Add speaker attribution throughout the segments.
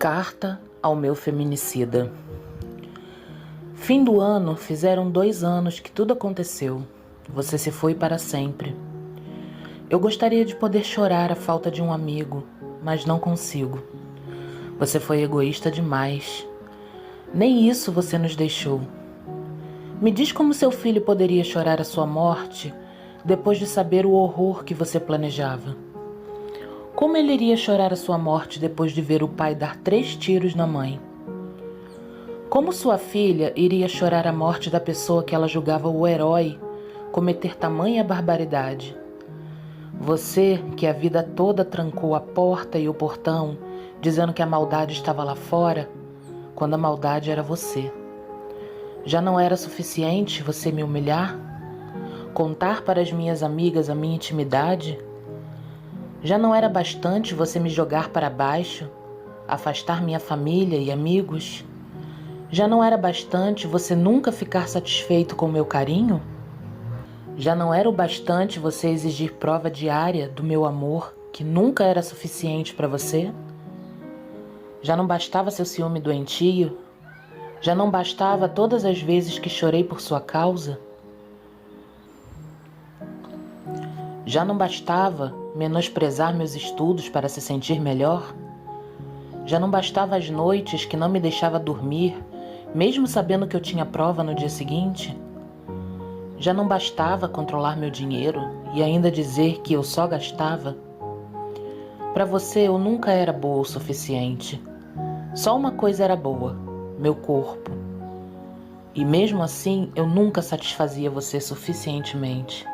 Speaker 1: Carta ao meu feminicida. Fim do ano, fizeram 2 anos que tudo aconteceu. Você se foi para sempre. Eu gostaria de poder chorar a falta de um amigo, mas não consigo. Você foi egoísta demais. Nem isso você nos deixou. Me diz como seu filho poderia chorar a sua morte depois de saber o horror que você planejava. Como ele iria chorar a sua morte depois de ver o pai dar 3 tiros na mãe? Como sua filha iria chorar a morte da pessoa que ela julgava o herói cometer tamanha barbaridade? Você, que a vida toda trancou a porta e o portão, dizendo que a maldade estava lá fora, quando a maldade era você. Já não era suficiente você me humilhar? Contar para as minhas amigas a minha intimidade? Já não era bastante você me jogar para baixo, afastar minha família e amigos? Já não era bastante você nunca ficar satisfeito com o meu carinho? Já não era o bastante você exigir prova diária do meu amor, que nunca era suficiente para você? Já não bastava seu ciúme doentio? Já não bastava todas as vezes que chorei por sua causa? Já não bastava menosprezar meus estudos para se sentir melhor? Já não bastava as noites que não me deixava dormir, mesmo sabendo que eu tinha prova no dia seguinte? Já não bastava controlar meu dinheiro e ainda dizer que eu só gastava? Para você eu nunca era boa o suficiente. Só uma coisa era boa, meu corpo. E mesmo assim eu nunca satisfazia você suficientemente.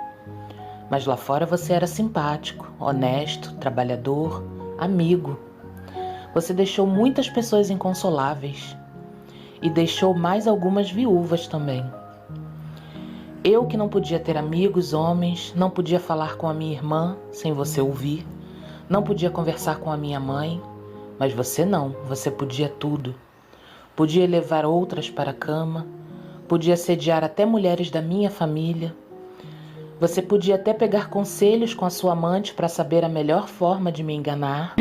Speaker 1: Mas lá fora você era simpático, honesto, trabalhador, amigo. Você deixou muitas pessoas inconsoláveis. E deixou mais algumas viúvas também. Eu que não podia ter amigos homens, não podia falar com a minha irmã sem você ouvir, não podia conversar com a minha mãe, mas você não, você podia tudo. Podia levar outras para a cama, podia sediar até mulheres da minha família. Você podia até pegar conselhos com a sua amante para saber a melhor forma de me enganar.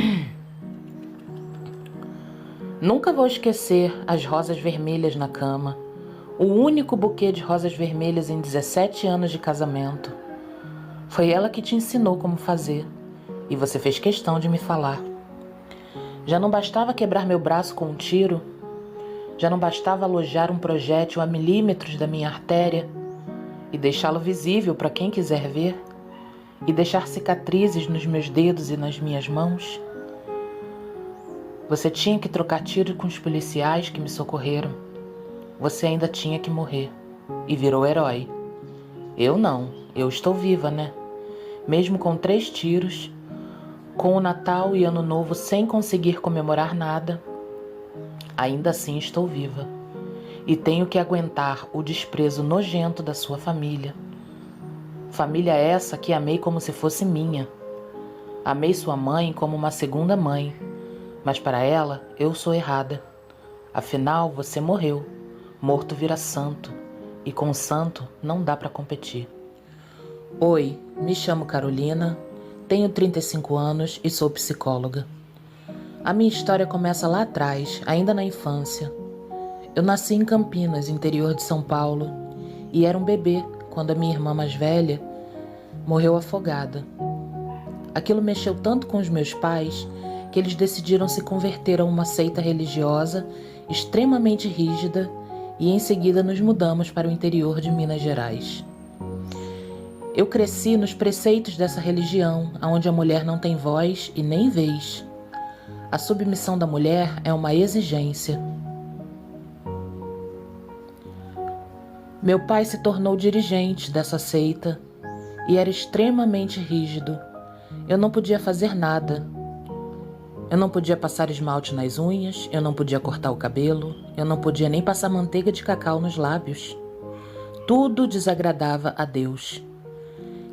Speaker 1: Nunca vou esquecer as rosas vermelhas na cama. O único buquê de rosas vermelhas em 17 anos de casamento. Foi ela que te ensinou como fazer. E você fez questão de me falar. Já não bastava quebrar meu braço com um tiro? Já não bastava alojar um projétil a milímetros da minha artéria e deixá-lo visível para quem quiser ver? E deixar cicatrizes nos meus dedos e nas minhas mãos? Você tinha que trocar tiro com os policiais que me socorreram. Você ainda tinha que morrer. E virou herói. Eu não. Eu estou viva, né? Mesmo com 3 tiros, com o Natal e Ano Novo sem conseguir comemorar nada, ainda assim estou viva. E tenho que aguentar o desprezo nojento da sua família. Família essa que amei como se fosse minha. Amei sua mãe como uma segunda mãe. Mas para ela, eu sou errada. Afinal, você morreu. Morto vira santo. E com santo não dá para competir. Oi, me chamo Carolina, tenho 35 anos e sou psicóloga. A minha história começa lá atrás, ainda na infância. Eu nasci em Campinas, interior de São Paulo, e era um bebê quando a minha irmã mais velha morreu afogada. Aquilo mexeu tanto com os meus pais que eles decidiram se converter a uma seita religiosa extremamente rígida e em seguida nos mudamos para o interior de Minas Gerais. Eu cresci nos preceitos dessa religião, onde a mulher não tem voz e nem vez. A submissão da mulher é uma exigência. Meu pai se tornou dirigente dessa seita e era extremamente rígido. Eu não podia fazer nada. Eu não podia passar esmalte nas unhas, eu não podia cortar o cabelo, eu não podia nem passar manteiga de cacau nos lábios. Tudo desagradava a Deus.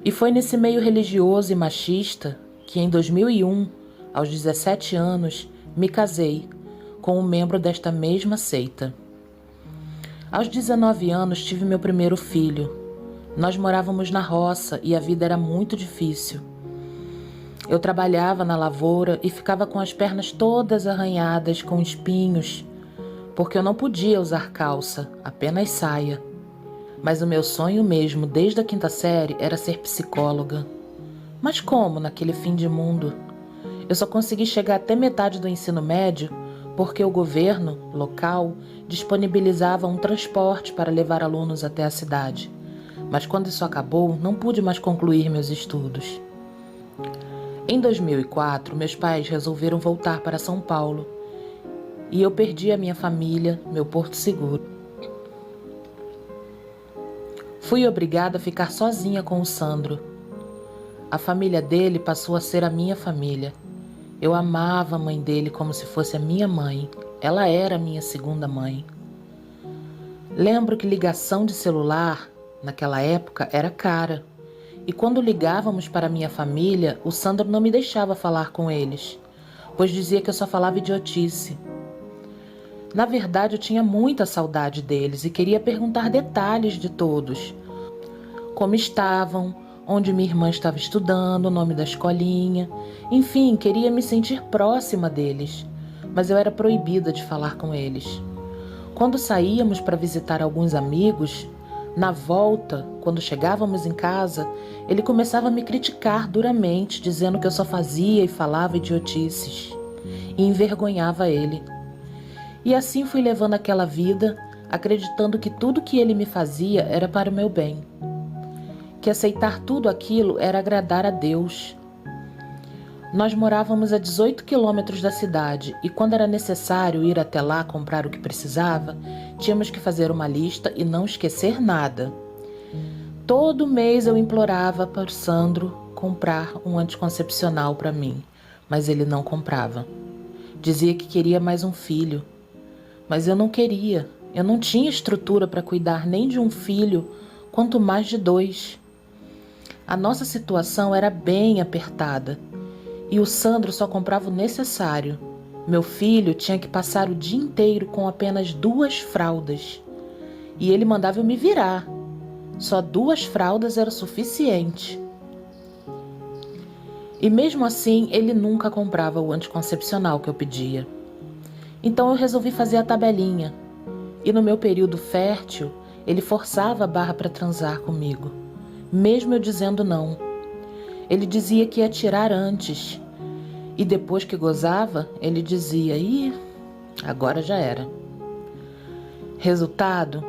Speaker 1: E foi nesse meio religioso e machista que em 2001, aos 17 anos, me casei com um membro desta mesma seita. Aos 19 anos tive meu primeiro filho. Nós morávamos na roça e a vida era muito difícil. Eu trabalhava na lavoura e ficava com as pernas todas arranhadas com espinhos, porque eu não podia usar calça, apenas saia. Mas o meu sonho mesmo, desde a quinta série, era ser psicóloga. Mas como naquele fim de mundo? Eu só consegui chegar até metade do ensino médio porque o governo local disponibilizava um transporte para levar alunos até a cidade. Mas quando isso acabou, não pude mais concluir meus estudos. Em 2004, meus pais resolveram voltar para São Paulo e eu perdi a minha família, meu porto seguro. Fui obrigada a ficar sozinha com o Sandro. A família dele passou a ser a minha família. Eu amava a mãe dele como se fosse a minha mãe. Ela era a minha segunda mãe. Lembro que ligação de celular, naquela época, era cara. E quando ligávamos para minha família, o Sandro não me deixava falar com eles, pois dizia que eu só falava idiotice. Na verdade, eu tinha muita saudade deles e queria perguntar detalhes de todos. Como estavam, onde minha irmã estava estudando, o nome da escolinha. Enfim, queria me sentir próxima deles, mas eu era proibida de falar com eles. Quando saíamos para visitar alguns amigos, na volta, quando chegávamos em casa, ele começava a me criticar duramente, dizendo que eu só fazia e falava idiotices, e envergonhava ele. E assim fui levando aquela vida, acreditando que tudo que ele me fazia era para o meu bem, que aceitar tudo aquilo era agradar a Deus. Nós morávamos a 18 quilômetros da cidade e quando era necessário ir até lá comprar o que precisava, tínhamos que fazer uma lista e não esquecer nada. Todo mês eu implorava para o Sandro comprar um anticoncepcional para mim, mas ele não comprava. Dizia que queria mais um filho, mas eu não queria. Eu não tinha estrutura para cuidar nem de um filho, quanto mais de 2. A nossa situação era bem apertada. E o Sandro só comprava o necessário. Meu filho tinha que passar o dia inteiro com apenas 2 fraldas. E ele mandava eu me virar. Só 2 fraldas era o suficiente. E mesmo assim, ele nunca comprava o anticoncepcional que eu pedia. Então eu resolvi fazer a tabelinha. E no meu período fértil, ele forçava a barra para transar comigo, mesmo eu dizendo não. Ele dizia que ia tirar antes. E depois que gozava, ele dizia, agora já era. Resultado,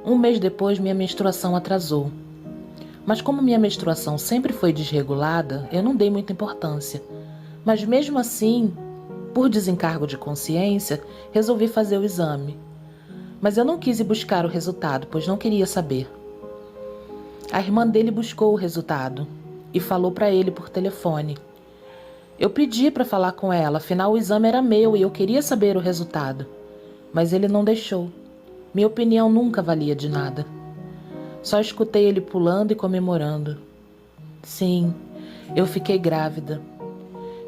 Speaker 1: 1 mês depois minha menstruação atrasou. Mas como minha menstruação sempre foi desregulada, eu não dei muita importância. Mas mesmo assim, por desencargo de consciência, resolvi fazer o exame. Mas eu não quis ir buscar o resultado, pois não queria saber. A irmã dele buscou o resultado e falou para ele por telefone. Eu pedi para falar com ela, afinal o exame era meu e eu queria saber o resultado. Mas ele não deixou. Minha opinião nunca valia de nada. Só escutei ele pulando e comemorando. Sim, eu fiquei grávida.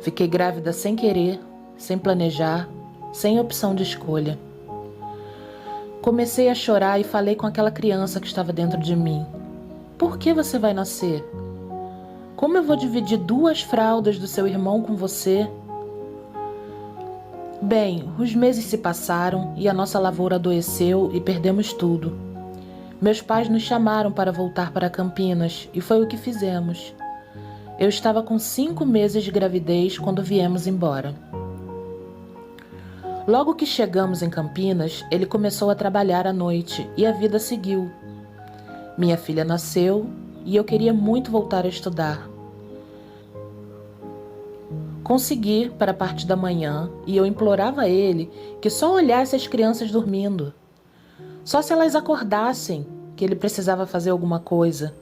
Speaker 1: Fiquei grávida sem querer, sem planejar, sem opção de escolha. Comecei a chorar e falei com aquela criança que estava dentro de mim. Por que você vai nascer? Como eu vou dividir 2 fraldas do seu irmão com você? Bem, os meses se passaram e a nossa lavoura adoeceu e perdemos tudo. Meus pais nos chamaram para voltar para Campinas e foi o que fizemos. Eu estava com 5 meses de gravidez quando viemos embora. Logo que chegamos em Campinas, ele começou a trabalhar à noite e a vida seguiu. Minha filha nasceu e eu queria muito voltar a estudar. Consegui para a parte da manhã e eu implorava a ele que só olhasse as crianças dormindo. Só se elas acordassem que ele precisava fazer alguma coisa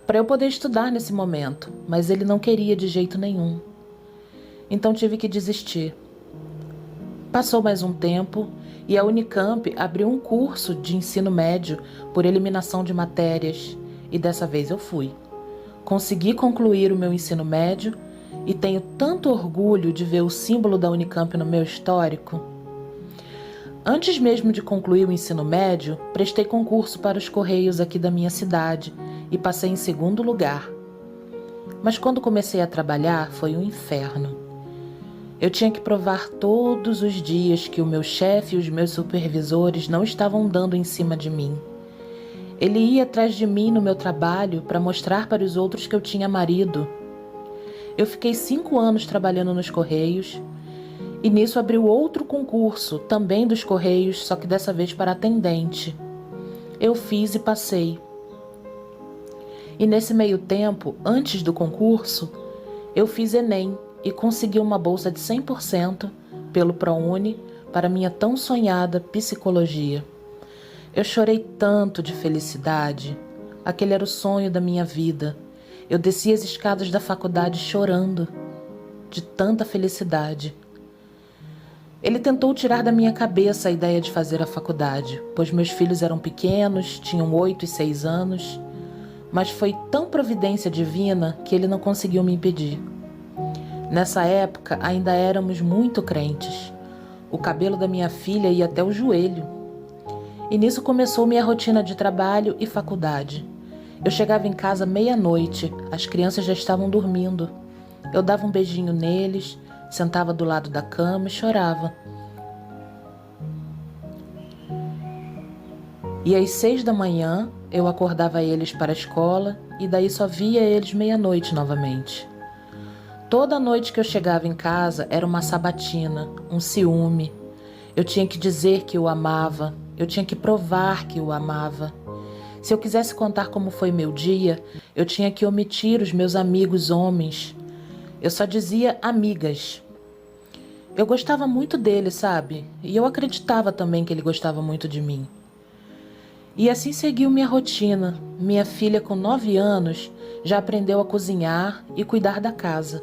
Speaker 1: para eu poder estudar nesse momento, mas ele não queria de jeito nenhum. Então tive que desistir. Passou mais um tempo e a Unicamp abriu um curso de ensino médio por eliminação de matérias e dessa vez eu fui. Consegui concluir o meu ensino médio e tenho tanto orgulho de ver o símbolo da Unicamp no meu histórico. Antes mesmo de concluir o ensino médio, prestei concurso para os Correios aqui da minha cidade e passei em 2º lugar. Mas quando comecei a trabalhar, foi um inferno. Eu tinha que provar todos os dias que o meu chefe e os meus supervisores não estavam dando em cima de mim. Ele ia atrás de mim no meu trabalho para mostrar para os outros que eu tinha marido. Eu fiquei 5 anos trabalhando nos Correios e nisso abriu outro concurso, também dos Correios, só que dessa vez para atendente. Eu fiz e passei. E nesse meio tempo, antes do concurso, eu fiz Enem e consegui uma bolsa de 100% pelo ProUni para minha tão sonhada psicologia. Eu chorei tanto de felicidade. Aquele era o sonho da minha vida. Eu desci as escadas da faculdade chorando de tanta felicidade. Ele tentou tirar da minha cabeça a ideia de fazer a faculdade, pois meus filhos eram pequenos, tinham 8 e 6 anos, mas foi tão providência divina que ele não conseguiu me impedir. Nessa época ainda éramos muito crentes. O cabelo da minha filha ia até o joelho. E nisso começou minha rotina de trabalho e faculdade. Eu chegava em casa meia-noite, as crianças já estavam dormindo. Eu dava um beijinho neles, sentava do lado da cama e chorava. E às 6 da manhã eu acordava eles para a escola e daí só via eles meia-noite novamente. Toda noite que eu chegava em casa era uma sabatina, um ciúme. Eu tinha que dizer que o amava, eu tinha que provar que o amava. Se eu quisesse contar como foi meu dia, eu tinha que omitir os meus amigos homens. Eu só dizia amigas. Eu gostava muito dele, sabe? E eu acreditava também que ele gostava muito de mim. E assim seguiu minha rotina. Minha filha, com 9 anos, já aprendeu a cozinhar e cuidar da casa.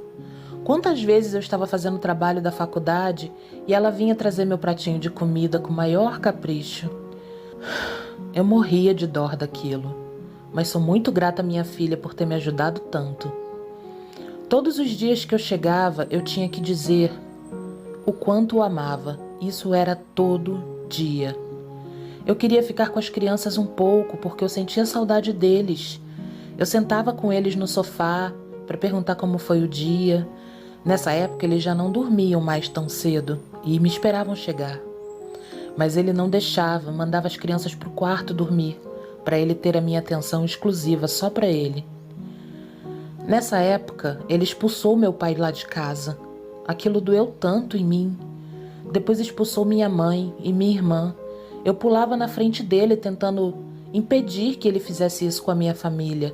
Speaker 1: Quantas vezes eu estava fazendo o trabalho da faculdade e ela vinha trazer meu pratinho de comida com o maior capricho. Eu morria de dor daquilo, mas sou muito grata à minha filha por ter me ajudado tanto. Todos os dias que eu chegava, eu tinha que dizer o quanto o amava. Isso era todo dia. Eu queria ficar com as crianças um pouco porque eu sentia saudade deles. Eu sentava com eles no sofá para perguntar como foi o dia. Nessa época eles já não dormiam mais tão cedo e me esperavam chegar. Mas ele não deixava, mandava as crianças para o quarto dormir, para ele ter a minha atenção exclusiva só para ele. Nessa época, ele expulsou meu pai lá de casa. Aquilo doeu tanto em mim. Depois expulsou minha mãe e minha irmã. Eu pulava na frente dele tentando impedir que ele fizesse isso com a minha família.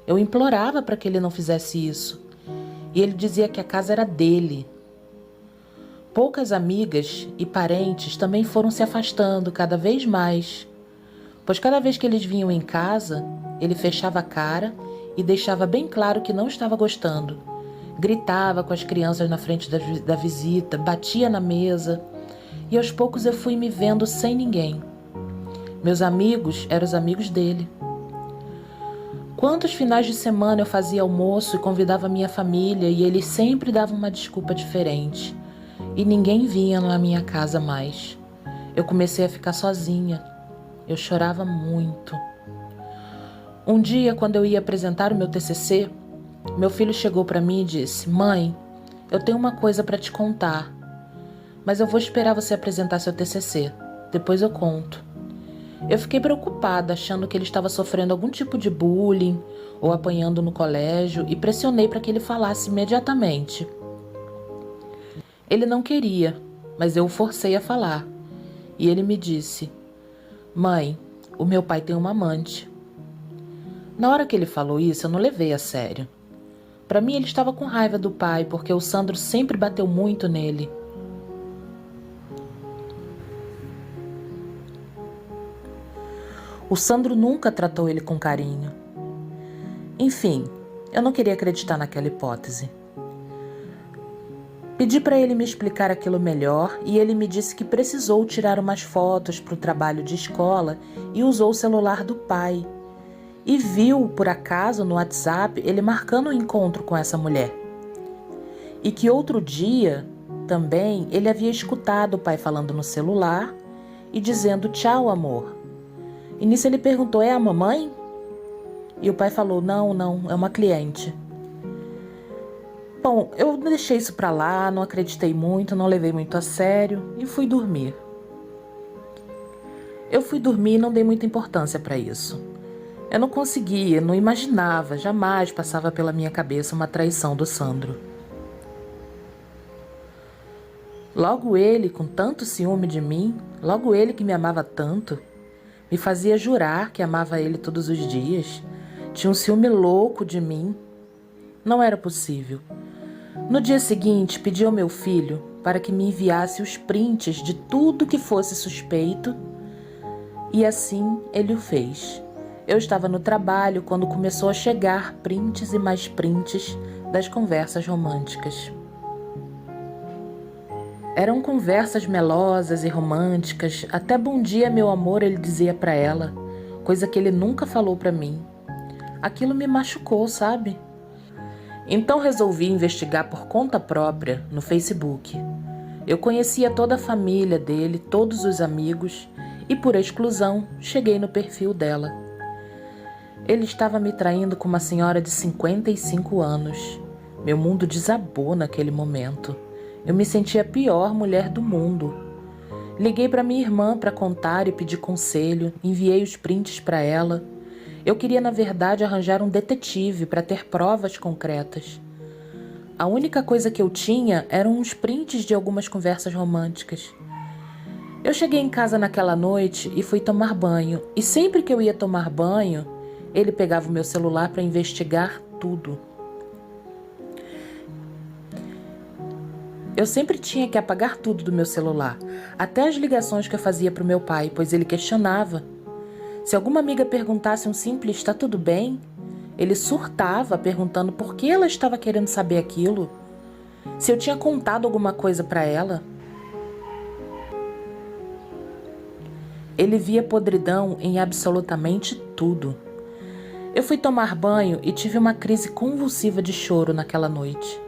Speaker 1: Eu implorava para que ele não fizesse isso. E ele dizia que a casa era dele. Poucas amigas e parentes também foram se afastando cada vez mais, pois cada vez que eles vinham em casa, ele fechava a cara e deixava bem claro que não estava gostando. Gritava com as crianças na frente da visita, batia na mesa e aos poucos eu fui me vendo sem ninguém. Meus amigos eram os amigos dele. Quantos finais de semana eu fazia almoço e convidava minha família e eles sempre davam uma desculpa diferente. E ninguém vinha na minha casa mais. Eu comecei a ficar sozinha. Eu chorava muito. Um dia, quando eu ia apresentar o meu TCC, meu filho chegou para mim e disse: "Mãe, eu tenho uma coisa para te contar, mas eu vou esperar você apresentar seu TCC. Depois eu conto." Eu fiquei preocupada, achando que ele estava sofrendo algum tipo de bullying ou apanhando no colégio e pressionei para que ele falasse imediatamente. Ele não queria, mas eu o forcei a falar. E ele me disse: "Mãe, o meu pai tem uma amante." Na hora que ele falou isso, eu não levei a sério. Para mim, ele estava com raiva do pai, porque o Sandro sempre bateu muito nele. O Sandro nunca tratou ele com carinho. Enfim, eu não queria acreditar naquela hipótese. Pedi para ele me explicar aquilo melhor e ele me disse que precisou tirar umas fotos para o trabalho de escola e usou o celular do pai. E viu, por acaso, no WhatsApp, ele marcando um encontro com essa mulher. E que outro dia, também, ele havia escutado o pai falando no celular e dizendo "tchau, amor." E nisso ele perguntou: "É a mamãe?" E o pai falou: Não, é uma cliente." Bom, eu deixei isso pra lá, não acreditei muito, não levei muito a sério e fui dormir. Eu fui dormir e não dei muita importância pra isso. Eu não conseguia, não imaginava, jamais passava pela minha cabeça uma traição do Sandro. Logo ele, com tanto ciúme de mim, logo ele que me amava tanto, me fazia jurar que amava ele todos os dias, tinha um ciúme louco de mim. Não era possível. No dia seguinte, pedi ao meu filho para que me enviasse os prints de tudo que fosse suspeito e assim ele o fez. Eu estava no trabalho quando começou a chegar prints e mais prints das conversas românticas. Eram conversas melosas e românticas, até bom dia meu amor ele dizia para ela, coisa que ele nunca falou para mim. Aquilo me machucou, sabe? Então resolvi investigar por conta própria no Facebook. Eu conhecia toda a família dele, todos os amigos e por exclusão cheguei no perfil dela. Ele estava me traindo com uma senhora de 55 anos. Meu mundo desabou naquele momento. Eu me sentia a pior mulher do mundo. Liguei para minha irmã para contar e pedir conselho, enviei os prints para ela. Eu queria, na verdade, arranjar um detetive para ter provas concretas. A única coisa que eu tinha eram uns prints de algumas conversas românticas. Eu cheguei em casa naquela noite e fui tomar banho. E sempre que eu ia tomar banho, ele pegava o meu celular para investigar tudo. Eu sempre tinha que apagar tudo do meu celular, até as ligações que eu fazia para o meu pai, pois ele questionava. Se alguma amiga perguntasse um simples "está tudo bem?", ele surtava perguntando por que ela estava querendo saber aquilo, se eu tinha contado alguma coisa para ela. Ele via podridão em absolutamente tudo. Eu fui tomar banho e tive uma crise convulsiva de choro naquela noite.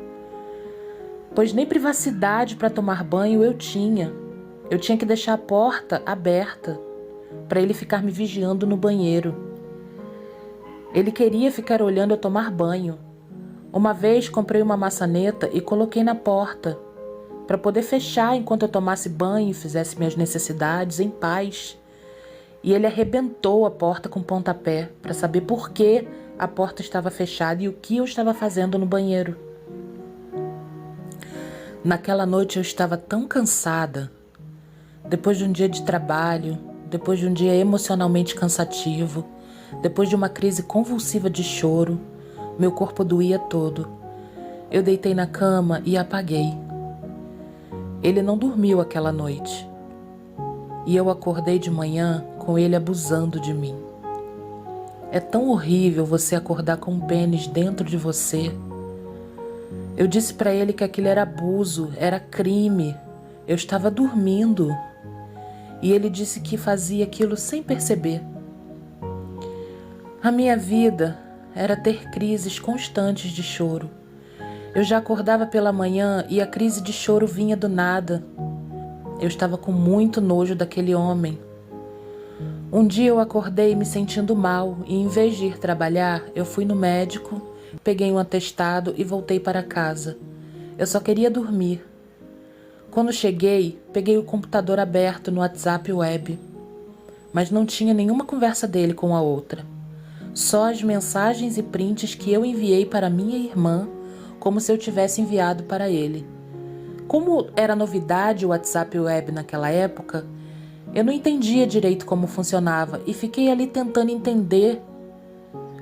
Speaker 1: Pois nem privacidade para tomar banho eu tinha. Eu tinha que deixar a porta aberta para ele ficar me vigiando no banheiro. Ele queria ficar olhando eu tomar banho. Uma vez comprei uma maçaneta e coloquei na porta para poder fechar enquanto eu tomasse banho e fizesse minhas necessidades em paz. E ele arrebentou a porta com pontapé para saber por que a porta estava fechada e o que eu estava fazendo no banheiro. Naquela noite eu estava tão cansada, depois de um dia de trabalho, depois de um dia emocionalmente cansativo, depois de uma crise convulsiva de choro, meu corpo doía todo. Eu deitei na cama e apaguei. Ele não dormiu aquela noite. E eu acordei de manhã com ele abusando de mim. É tão horrível você acordar com um pênis dentro de você. Eu disse para ele que aquilo era abuso, era crime. Eu estava dormindo. E ele disse que fazia aquilo sem perceber. A minha vida era ter crises constantes de choro. Eu já acordava pela manhã e a crise de choro vinha do nada. Eu estava com muito nojo daquele homem. Um dia eu acordei me sentindo mal e em vez de ir trabalhar, eu fui no médico, peguei um atestado e voltei para casa. Eu só queria dormir. Quando cheguei, peguei o computador aberto no WhatsApp web, mas não tinha nenhuma conversa dele com a outra. Só as mensagens e prints que eu enviei para minha irmã, como se eu tivesse enviado para ele. Como era novidade o WhatsApp web naquela época, eu não entendia direito como funcionava e fiquei ali tentando entender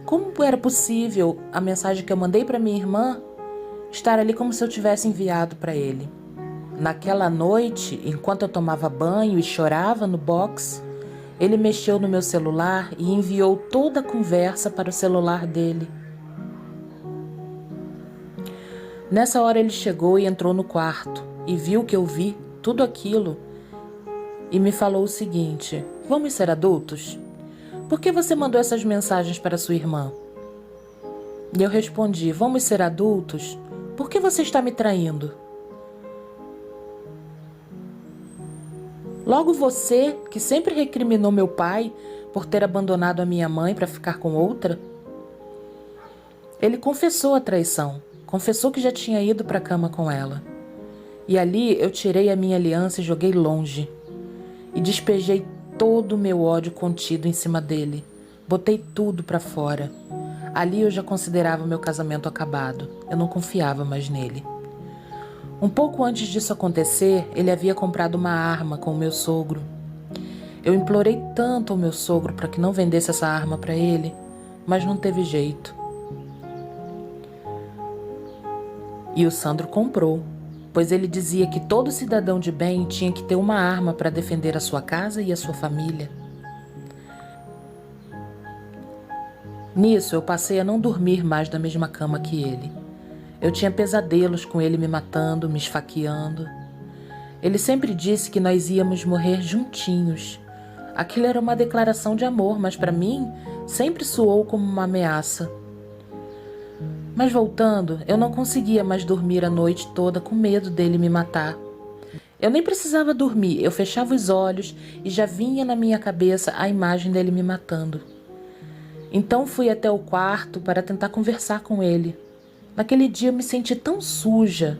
Speaker 1: como era possível a mensagem que eu mandei para minha irmã estar ali como se eu tivesse enviado para ele. Naquela noite, enquanto eu tomava banho e chorava no box, ele mexeu no meu celular e enviou toda a conversa para o celular dele. Nessa hora ele chegou e entrou no quarto e viu que eu vi tudo aquilo e me falou o seguinte: "Vamos ser adultos? Por que você mandou essas mensagens para sua irmã?" E eu respondi: "Vamos ser adultos? Por que você está me traindo? Logo você, que sempre recriminou meu pai por ter abandonado a minha mãe para ficar com outra?" Ele confessou a traição. confessou que já tinha ido para a cama com ela. E ali eu tirei a minha aliança e joguei longe. E despejei todo o meu ódio contido em cima dele. Botei tudo para fora. Ali eu já considerava meu casamento acabado. Eu não confiava mais nele. Um pouco antes disso acontecer, ele havia comprado uma arma com o meu sogro. Eu implorei tanto ao meu sogro para que não vendesse essa arma para ele, mas não teve jeito. E o Sandro comprou, pois ele dizia que todo cidadão de bem tinha que ter uma arma para defender a sua casa e a sua família. Nisso, eu passei a não dormir mais na mesma cama que ele. Eu tinha pesadelos com ele me matando, me esfaqueando. Ele sempre disse que nós íamos morrer juntinhos. Aquilo era uma declaração de amor, mas para mim sempre soou como uma ameaça. Mas voltando, eu não conseguia mais dormir a noite toda com medo dele me matar. Eu nem precisava dormir, eu fechava os olhos e já vinha na minha cabeça a imagem dele me matando. Então fui até o quarto para tentar conversar com ele. Naquele dia eu me senti tão suja,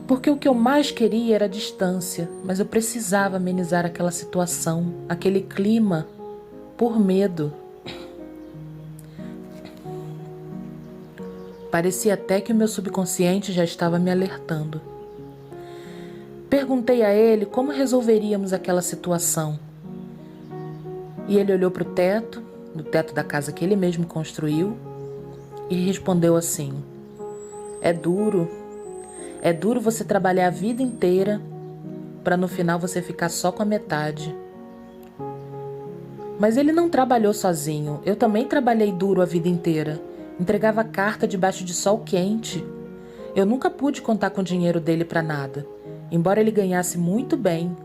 Speaker 1: porque o que eu mais queria era distância, mas eu precisava amenizar aquela situação, aquele clima, por medo. Parecia até que o meu subconsciente já estava me alertando. Perguntei a ele como resolveríamos aquela situação. E ele olhou para o teto, no teto da casa que ele mesmo construiu, e respondeu assim: É duro você trabalhar a vida inteira para no final você ficar só com a metade. Mas ele não trabalhou sozinho, eu também trabalhei duro a vida inteira. Entregava carta debaixo de sol quente. Eu nunca pude contar com o dinheiro dele para nada, embora ele ganhasse muito bem.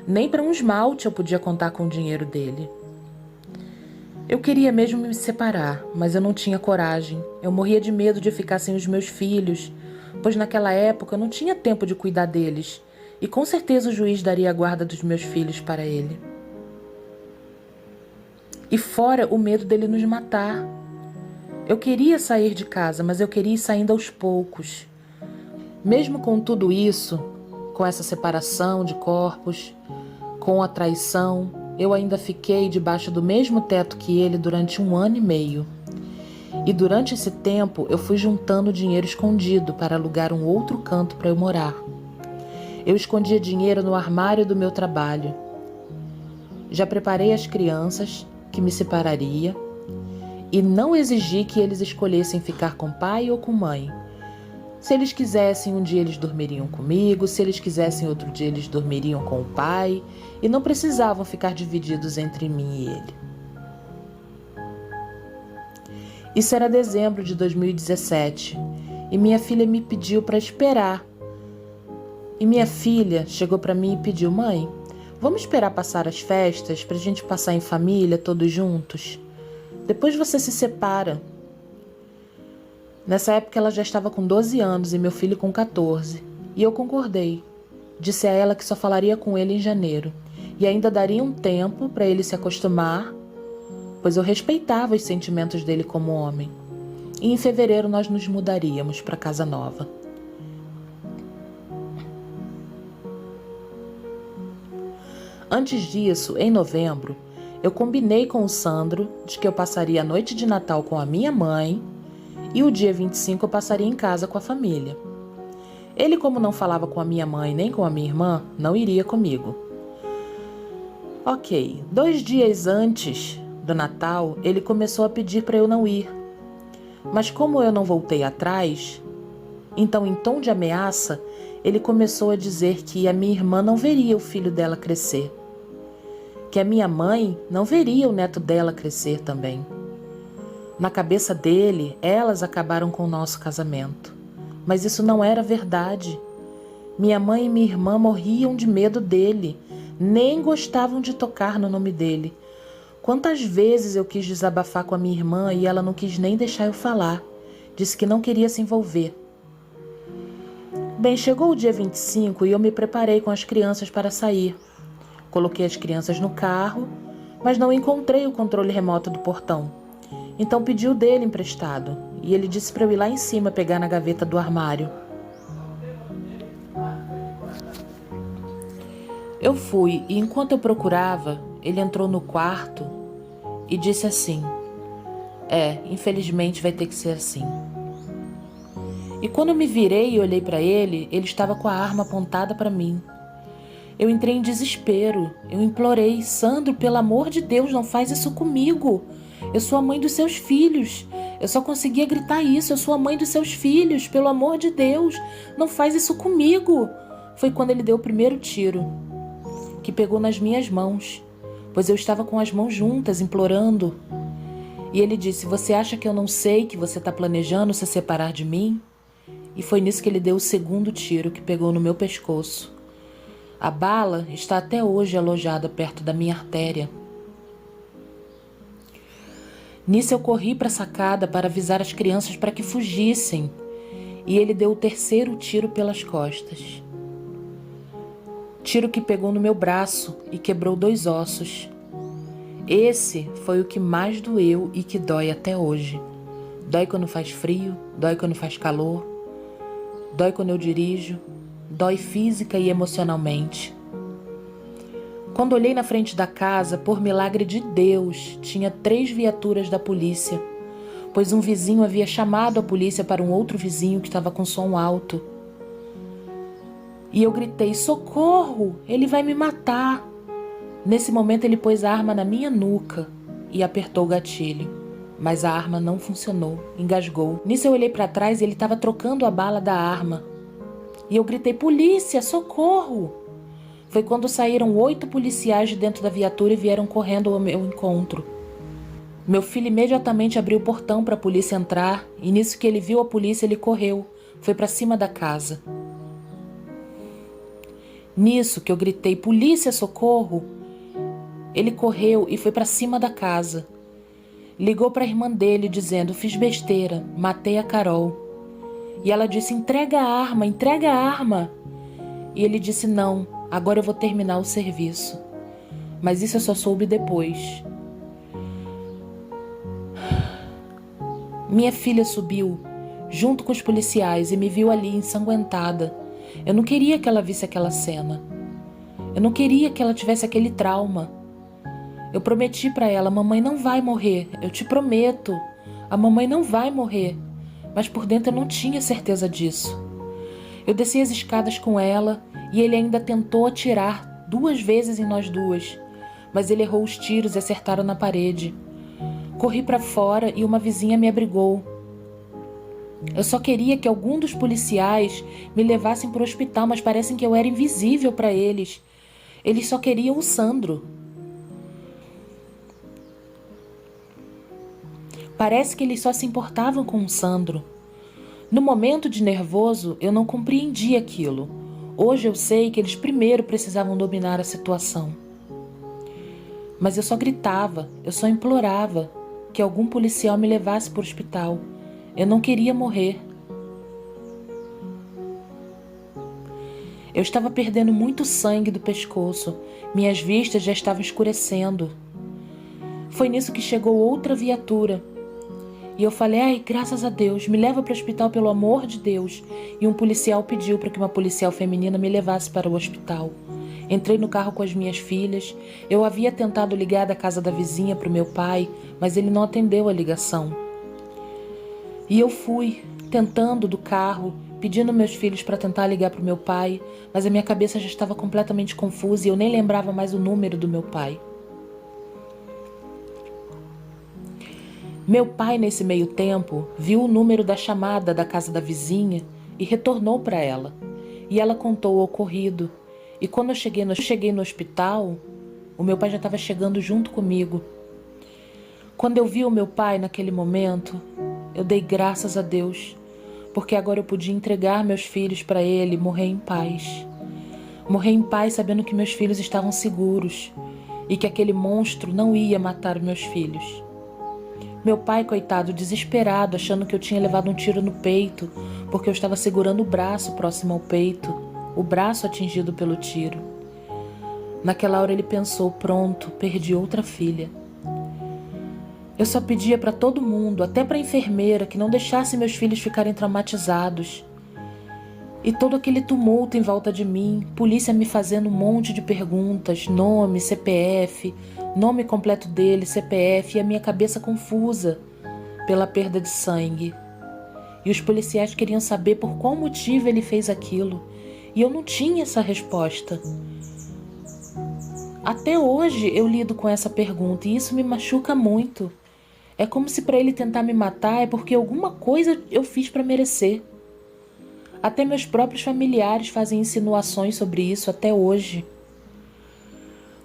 Speaker 1: Nem para um esmalte eu podia contar com o dinheiro dele. Eu queria mesmo me separar, mas eu não tinha coragem. Eu morria de medo de ficar sem os meus filhos, pois naquela época eu não tinha tempo de cuidar deles, e com certeza o juiz daria a guarda dos meus filhos para ele. E fora o medo dele nos matar. Eu queria sair de casa, mas eu queria ir saindo aos poucos. Mesmo com tudo isso, com essa separação de corpos, com a traição, eu ainda fiquei debaixo do mesmo teto que ele durante 1 ano e meio. E durante esse tempo eu fui juntando dinheiro escondido para alugar um outro canto para eu morar. Eu escondia dinheiro no armário do meu trabalho. Já preparei as crianças, que me separaria, e não exigi que eles escolhessem ficar com pai ou com mãe. Se eles quisessem, um dia eles dormiriam comigo, se eles quisessem, outro dia eles dormiriam com o pai, e não precisavam ficar divididos entre mim e ele. Isso era dezembro de 2017, e minha filha me pediu para esperar. E minha filha chegou para mim e pediu: Mãe, vamos esperar passar as festas para a gente passar em família, todos juntos? Depois você se separa. Nessa época ela já estava com 12 anos e meu filho com 14. E eu concordei. Disse a ela que só falaria com ele em janeiro. E ainda daria um tempo para ele se acostumar, pois eu respeitava os sentimentos dele como homem. E em fevereiro nós nos mudaríamos para casa nova. Antes disso, em novembro, eu combinei com o Sandro de que eu passaria a noite de Natal com a minha mãe e o dia 25 eu passaria em casa com a família. Ele, como não falava com a minha mãe nem com a minha irmã, não iria comigo. Ok, 2 dias antes do Natal, ele começou a pedir para eu não ir. Mas como eu não voltei atrás, então em tom de ameaça, ele começou a dizer que a minha irmã não veria o filho dela crescer. Que a minha mãe não veria o neto dela crescer também. Na cabeça dele, elas acabaram com o nosso casamento. Mas isso não era verdade. Minha mãe e minha irmã morriam de medo dele, nem gostavam de tocar no nome dele. Quantas vezes eu quis desabafar com a minha irmã e ela não quis nem deixar eu falar. Disse que não queria se envolver. Bem, chegou o dia 25 e eu me preparei com as crianças para sair. Coloquei as crianças no carro, mas não encontrei o controle remoto do portão. Então pedi o dele emprestado e ele disse para eu ir lá em cima pegar na gaveta do armário. Eu fui e enquanto eu procurava, ele entrou no quarto e disse assim: infelizmente vai ter que ser assim. E quando eu me virei e olhei para ele, ele estava com a arma apontada para mim. Eu entrei em desespero. Eu implorei: Sandro, pelo amor de Deus, não faz isso comigo. Eu sou a mãe dos seus filhos. Eu só conseguia gritar isso. Eu sou a mãe dos seus filhos. Pelo amor de Deus, não faz isso comigo. Foi quando ele deu o primeiro tiro, que pegou nas minhas mãos, pois eu estava com as mãos juntas, implorando. E ele disse: você acha que eu não sei que você está planejando se separar de mim? E foi nisso que ele deu o segundo tiro, que pegou no meu pescoço. A bala está até hoje alojada perto da minha artéria. Nisso eu corri para a sacada para avisar as crianças para que fugissem. E ele deu o terceiro tiro pelas costas. Tiro que pegou no meu braço e quebrou 2 ossos. Esse foi o que mais doeu e que dói até hoje. Dói quando faz frio, dói quando faz calor, dói quando eu dirijo, dói física e emocionalmente. Quando olhei na frente da casa, por milagre de Deus, tinha 3 viaturas da polícia, pois um vizinho havia chamado a polícia para um outro vizinho que estava com som alto. E eu gritei: socorro, ele vai me matar. Nesse momento ele pôs a arma na minha nuca e apertou o gatilho, mas a arma não funcionou, engasgou. Nisso eu olhei para trás e ele estava trocando a bala da arma. E eu gritei: polícia, socorro! Foi quando saíram 8 policiais de dentro da viatura e vieram correndo ao meu encontro. Meu filho imediatamente abriu o portão para a polícia entrar e nisso que ele viu a polícia ele correu, foi para cima da casa. Nisso que eu gritei: polícia, socorro! Ele correu e foi para cima da casa. Ligou para a irmã dele dizendo: fiz besteira, matei a Carol. E ela disse: entrega a arma, entrega a arma. E ele disse: não, agora eu vou terminar o serviço. Mas isso eu só soube depois. Minha filha subiu junto com os policiais e me viu ali ensanguentada. Eu não queria que ela visse aquela cena. Eu não queria que ela tivesse aquele trauma. Eu prometi para ela: mamãe não vai morrer, eu te prometo. A mamãe não vai morrer. Mas por dentro eu não tinha certeza disso. Eu desci as escadas com ela e ele ainda tentou atirar 2 vezes em nós duas, mas ele errou os tiros e acertaram na parede. Corri para fora e uma vizinha me abrigou. Eu só queria que algum dos policiais me levassem para o hospital, mas parece que eu era invisível para eles. Eles só queriam o Sandro. Parece que eles só se importavam com o Sandro. No momento de nervoso, eu não compreendi aquilo. Hoje eu sei que eles primeiro precisavam dominar a situação. Mas eu só gritava, eu só implorava que algum policial me levasse para o hospital. Eu não queria morrer. Eu estava perdendo muito sangue do pescoço. Minhas vistas já estavam escurecendo. Foi nisso que chegou outra viatura. E eu falei: ai, graças a Deus, me leva para o hospital pelo amor de Deus. E um policial pediu para que uma policial feminina me levasse para o hospital. Entrei no carro com as minhas filhas. Eu havia tentado ligar da casa da vizinha para o meu pai, mas ele não atendeu a ligação. E eu fui, tentando do carro, pedindo meus filhos para tentar ligar para o meu pai, mas a minha cabeça já estava completamente confusa e eu nem lembrava mais o número do meu pai. Meu pai, nesse meio tempo, viu o número da chamada da casa da vizinha e retornou para ela. E ela contou o ocorrido. E quando eu cheguei no hospital, o meu pai já estava chegando junto comigo. Quando eu vi o meu pai naquele momento, eu dei graças a Deus, porque agora eu podia entregar meus filhos para ele e morrer em paz. Morrer em paz sabendo que meus filhos estavam seguros e que aquele monstro não ia matar meus filhos. Meu pai, coitado, desesperado, achando que eu tinha levado um tiro no peito, porque eu estava segurando o braço próximo ao peito, o braço atingido pelo tiro. Naquela hora ele pensou: pronto, perdi outra filha. Eu só pedia para todo mundo, até para a enfermeira, que não deixasse meus filhos ficarem traumatizados. E todo aquele tumulto em volta de mim, polícia me fazendo um monte de perguntas, nome, CPF, nome completo dele, CPF, e a minha cabeça confusa pela perda de sangue. E os policiais queriam saber por qual motivo ele fez aquilo, e eu não tinha essa resposta. Até hoje eu lido com essa pergunta e isso me machuca muito. É como se para ele tentar me matar é porque alguma coisa eu fiz para merecer. Até meus próprios familiares fazem insinuações sobre isso até hoje.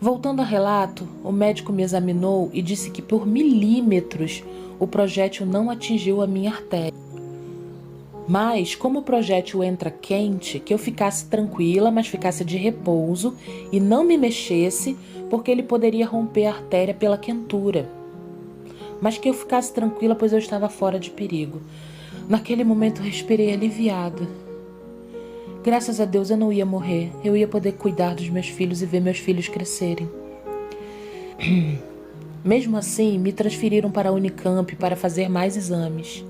Speaker 1: Voltando ao relato, o médico me examinou e disse que por milímetros o projétil não atingiu a minha artéria. Mas, como o projétil entra quente, que eu ficasse tranquila, mas ficasse de repouso e não me mexesse, porque ele poderia romper a artéria pela quentura. Mas que eu ficasse tranquila, pois eu estava fora de perigo. Naquele momento respirei aliviada. Graças a Deus eu não ia morrer. Eu ia poder cuidar dos meus filhos e ver meus filhos crescerem. Mesmo assim, me transferiram para a Unicamp para fazer mais exames.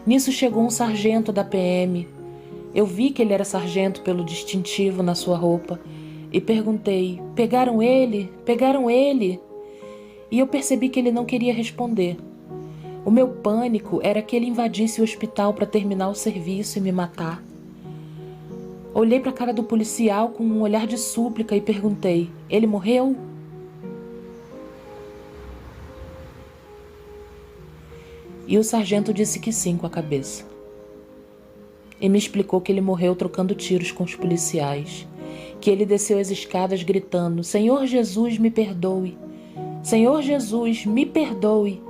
Speaker 1: Nisso chegou um sargento da PM. Eu vi que ele era sargento pelo distintivo na sua roupa e perguntei: "Pegaram ele? Pegaram ele?" E eu percebi que ele não queria responder. O meu pânico era que ele invadisse o hospital para terminar o serviço e me matar. Olhei para a cara do policial com um olhar de súplica e perguntei: "Ele morreu?" E o sargento disse que sim com a cabeça. E me explicou que ele morreu trocando tiros com os policiais, que ele desceu as escadas gritando: "Senhor Jesus, me perdoe! Senhor Jesus, me perdoe!"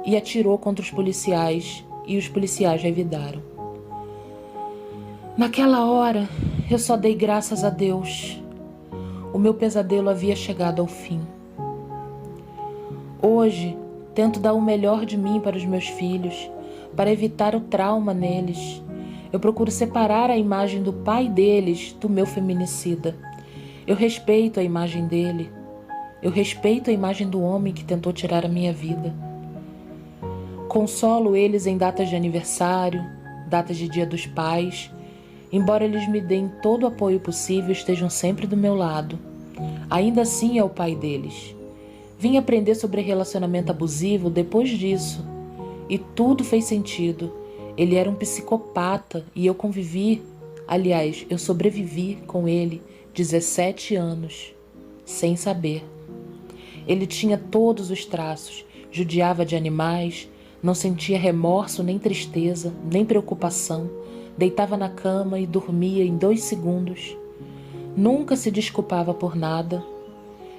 Speaker 1: E atirou contra os policiais, e os policiais revidaram. Naquela hora, eu só dei graças a Deus. O meu pesadelo havia chegado ao fim. Hoje, tento dar o melhor de mim para os meus filhos, para evitar o trauma neles. Eu procuro separar a imagem do pai deles do meu feminicida. Eu respeito a imagem dele. Eu respeito a imagem do homem que tentou tirar a minha vida. Consolo eles em datas de aniversário, datas de Dia dos Pais. Embora eles me deem todo o apoio possível, estejam sempre do meu lado. Ainda assim é o pai deles. Vim aprender sobre relacionamento abusivo depois disso. E tudo fez sentido. Ele era um psicopata e eu convivi, aliás, eu sobrevivi com ele 17 anos, sem saber. Ele tinha todos os traços, judiava de animais, não sentia remorso, nem tristeza, nem preocupação, deitava na cama e dormia em 2 segundos. Nunca se desculpava por nada.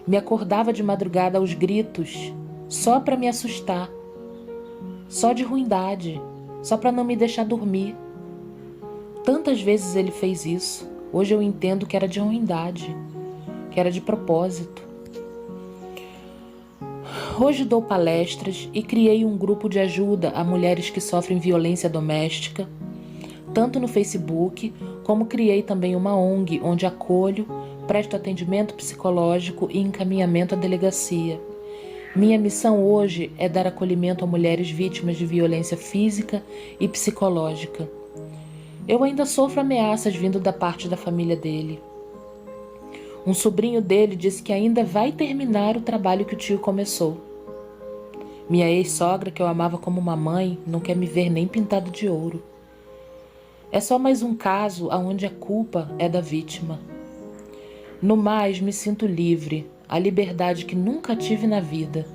Speaker 1: Me acordava de madrugada aos gritos, só para me assustar. Só de ruindade, só para não me deixar dormir. Tantas vezes ele fez isso. Hoje eu entendo que era de ruindade, que era de propósito. Hoje dou palestras e criei um grupo de ajuda a mulheres que sofrem violência doméstica, tanto no Facebook, como criei também uma ONG onde acolho, presto atendimento psicológico e encaminhamento à delegacia. Minha missão hoje é dar acolhimento a mulheres vítimas de violência física e psicológica. Eu ainda sofro ameaças vindo da parte da família dele. Um sobrinho dele disse que ainda vai terminar o trabalho que o tio começou. Minha ex-sogra, que eu amava como uma mãe, não quer me ver nem pintado de ouro. É só mais um caso onde a culpa é da vítima. No mais, me sinto livre, a liberdade que nunca tive na vida.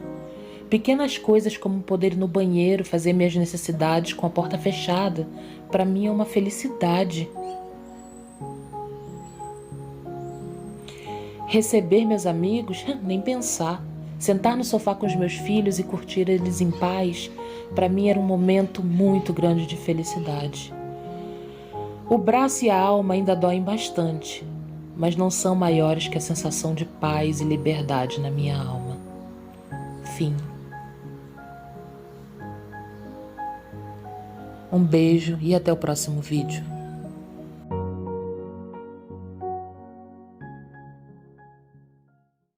Speaker 1: Pequenas coisas como poder ir no banheiro, fazer minhas necessidades com a porta fechada, para mim é uma felicidade. Receber meus amigos? Nem pensar. Sentar no sofá com os meus filhos e curtir eles em paz, para mim era um momento muito grande de felicidade. O braço e a alma ainda doem bastante, mas não são maiores que a sensação de paz e liberdade na minha alma. Fim. Um beijo e até o próximo vídeo.